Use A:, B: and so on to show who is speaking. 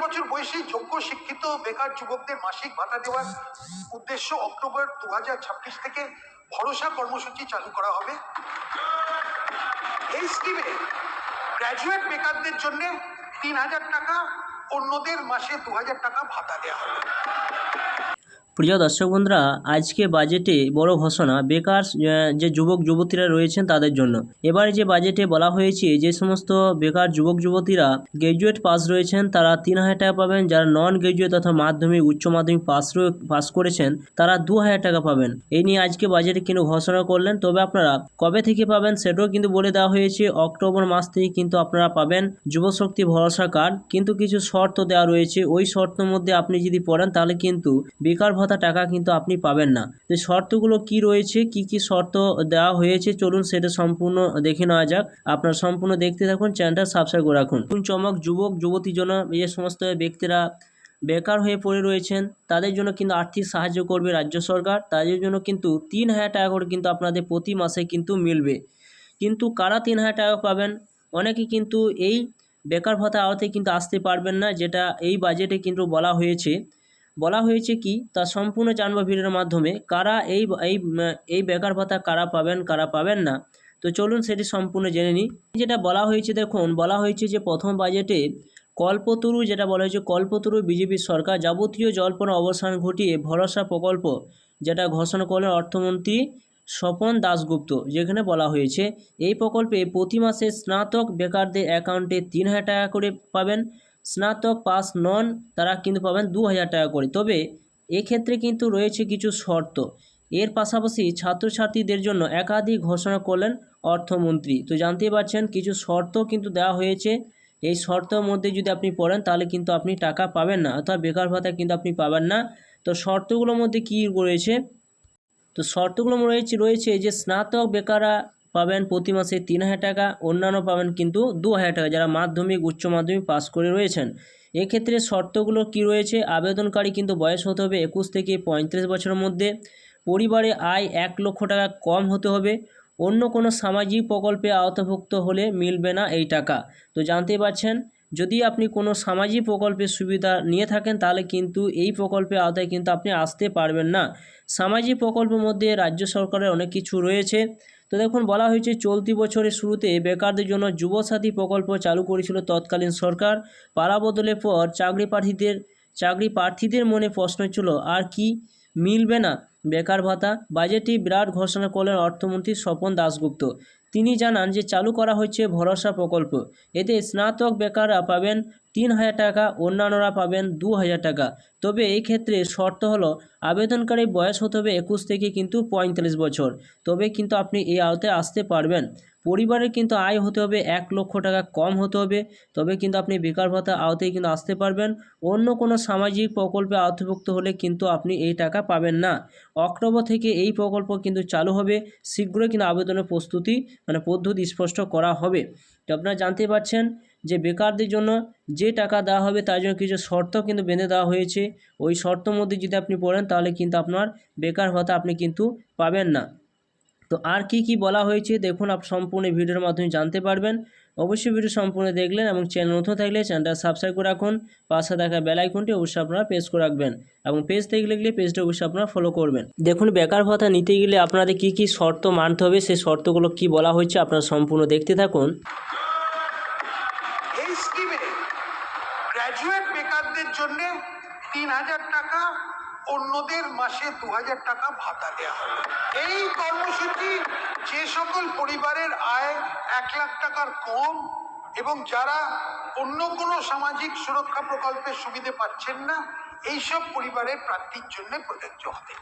A: বছর বয়সী যোগ্য শিক্ষিত বেকার যুবকদের মাসিক ভাতা দেওয়ার উদ্দেশ্য অক্টোবর 2026 থেকে ভরসা কর্মসূচি চালু করা হবে। এই স্কিমে গ্র্যাজুয়েট বেকারদের জন্য 3000 টাকা, অন্যদের মাসে 2000 টাকা ভাতা দেওয়া হবে।
B: প্রিয় দর্শক বন্ধুরা, আজকে বাজেটে বড় ঘোষণা বেকার যে যুবক যুবতীরা রয়েছেন তাদের জন্য। এবারে যে বাজেটে বলা হয়েছে যে সমস্ত বেকার যুবক যুবতীরা গ্র্যাজুয়েট পাস রয়েছেন তারা 3000 টাকা পাবেন, যারা নন গ্র্যাজুয়েট অর্থাৎ মাধ্যমিক উচ্চ মাধ্যমিক পাস করেছেন তারা 2000 টাকা পাবেন। এই নিয়ে আজকে বাজেটে কিন্তু ঘোষণা করলেন। তবে আপনারা কবে থেকে পাবেন সেটাও কিন্তু বলে দেওয়া হয়েছে। অক্টোবর মাস থেকে কিন্তু আপনারা পাবেন যুবশক্তি ভরসা কার্ড, কিন্তু কিছু শর্ত দেওয়া রয়েছে। ওই শর্তের মধ্যে আপনি যদি পড়েন তাহলে কিন্তু বেকার ভাতা টাকা কিন্তু আপনি পাবেন না। তো শর্তগুলো কি রয়েছে, কি কি শর্ত দেওয়া হয়েছে, চলুন সেটা সম্পূর্ণ দেখে নেওয়া যাক। আপনারা সম্পূর্ণ দেখতে থাকুন, চ্যানেলটা সাবস্ক্রাইব করে রাখুন। চমক যুবক যুবতীর জন্য যে সমস্ত ব্যক্তিরা বেকার হয়ে পড়ে রয়েছেন তাদের জন্য কিন্তু আর্থিক সাহায্য করবে রাজ্য সরকার। তাদের জন্য কিন্তু 3000 টাকা করে কিন্তু আপনাদের প্রতি মাসে কিন্তু মিলবে। কিন্তু কারা 3000 টাকা পাবেন? অনেকে কিন্তু এই বেকার ভাতা আওতায় কিন্তু আসতে পারবেন না, যেটা এই বাজেটে কিন্তু বলা হয়েছে কি তা সম্পূর্ণ জানবো ভিডিওর মাধ্যমে। কারা এই বেকার ভাতা কারা পাবেন না, তো চলুন সেটি সম্পূর্ণ জেনে নিই। যেটা বলা হয়েছে, দেখুন বলা হয়েছে যে প্রথম বাজেটে কল্পতরু, যেটা বলা হয়েছে কল্পতরু বিজেপি সরকার যাবতীয় জল্পনা অবসান ঘটিয়ে ভরসা প্রকল্প, যেটা ঘোষণা করলেন অর্থমন্ত্রী স্বপন দাশগুপ্ত। যেখানে বলা হয়েছে এই প্রকল্পে প্রতি মাসে স্নাতক বেকারদের অ্যাকাউন্টে 3000 টাকা করে পাবেন, স্নাতক পাস নন তারা কিন্তু পাবেন 2000 টাকা করে। তবে এক্ষেত্রে কিন্তু রয়েছে কিছু শর্ত। এর পাশাপাশি ছাত্রছাত্রীদের জন্য একাধিক ঘোষণা করলেন অর্থমন্ত্রী। তো জানতেই পারছেন কিছু শর্ত কিন্তু দেওয়া হয়েছে। এই শর্তের মধ্যে যদি আপনি পড়েন তাহলে কিন্তু আপনি টাকা পাবেন না, অর্থাৎ বেকার ভাতা কিন্তু আপনি পাবেন না। তো শর্তগুলোর মধ্যে কী রয়েছে? তো শর্তগুলো রয়েছে যে স্নাতক বেকাররা পাবেন প্রতি মাসে 3000 টাকা, অন্যান্য পাবেন কিন্তু 2000 টাকা যারা মাধ্যমিক উচ্চ মাধ্যমিক পাস করে রয়েছেন। এক্ষেত্রে শর্তগুলো কি রয়েছে? আবেদনকারী কিন্তু বয়স হতে হবে 21 থেকে 35 বছরের মধ্যে, পরিবারে আয় 1 লক্ষ টাকা কম হতে হবে, অন্য কোনো সামাজিক প্রকল্পে আওতাভুক্ত হলে মিলবে না এই টাকা। তো জানতেই পারছেন যদি আপনি কোনো সামাজিক প্রকল্পের সুবিধা নিয়ে থাকেন তাহলে কিন্তু এই প্রকল্পের আওতায় কিন্তু আপনি আসতে পারবেন না। সামাজিক প্রকল্পের মধ্যে রাজ্য সরকারের অনেক কিছু রয়েছে। তো দেখুন বলা হয়েছে চলতি বছরের শুরুতে বেকারদের জন্য যুবসাথী প্রকল্প চালু করেছিল তৎকালীন সরকার। পালা বদলের পর চাকরি প্রার্থীদের মনে প্রশ্ন ছিল আর কি মিলবে না বেকার ভাতা। বাজেটে বিরাট ঘোষণা করলেন অর্থমন্ত্রী স্বপন দাশগুপ্ত। তিনি জানান যে চালু করা হচ্ছে ভরসা প্রকল্প। এতে স্নাতক বেকাররা পাবেন 3000 টাকা, অন্যান্যরা পাবেন 2000 টাকা। তবে এই ক্ষেত্রে শর্ত হলো আবেদনকারী বয়স হতে হবে 21 থেকে কিন্তু 45 বছর, তবে কিন্তু আপনি এই আওতায় আসতে পারবেন। পরিবারের কিন্তু আয় হতে হবে 1 লক্ষ টাকা কম হতে হবে, তবে কিন্তু আপনি বেকার ভাতা আওতায় কিন্তু আসতে পারবেন। অন্য কোনো সামাজিক প্রকল্পে আওতাভুক্ত হলে কিন্তু আপনি এই টাকা পাবেন না। অক্টোবর থেকে এই প্রকল্প কিন্তু চালু হবে। শীঘ্রই কিন্তু আবেদনের পদ্ধতি স্পষ্ট করা হবে। তো আপনারা জানতে পারছেন যে বেকারদের জন্য যে টাকা দেওয়া হবে তার জন্য কিছু শর্ত কিন্তু বেঁধে দেওয়া হয়েছে। ওই শর্তের মধ্যে যদি আপনি পড়েন তাহলে কিন্তু আপনার বেকার ভাতা আপনি কিন্তু পাবেন না। তো আর কি বলা হয়েছে দেখুন, সম্পূর্ণ ভিডিওর মাধ্যমে জানতে পারবেন। অবশ্যই ভিডিও সম্পূর্ণ দেখলেন এবং চ্যানেল নতুন থাকলে চ্যানেলটা সাবস্ক্রাইব করে রাখুন, পাশে থাকা বেল আইকনটি অবশ্যই আপনারা প্রেস করে রাখবেন এবং পেজ থেকে গেলে পেজটা অবশ্যই আপনারা ফলো করবেন। দেখুন বেকার ভাতা নিতে গেলে আপনাদের কি শর্ত মানতে হবে, সেই শর্তগুলো কি বলা হয়েছে আপনারা সম্পূর্ণ দেখতে থাকুন।
A: এই স্কিমে গ্র্যাজুয়েট বেকারদের জন্য 3000 টাকা, অন্যদের মাসে 2000 টাকা ভাতা দেওয়া হবে। এই কর্মসূচি যে সকল পরিবারের আয় 1 লাখ টাকার কম এবং যারা অন্য কোনো সামাজিক সুরক্ষা প্রকল্পের সুবিধে পাচ্ছেন না, এইসব পরিবারের প্রার্থীর জন্য প্রযোজ্য হবে।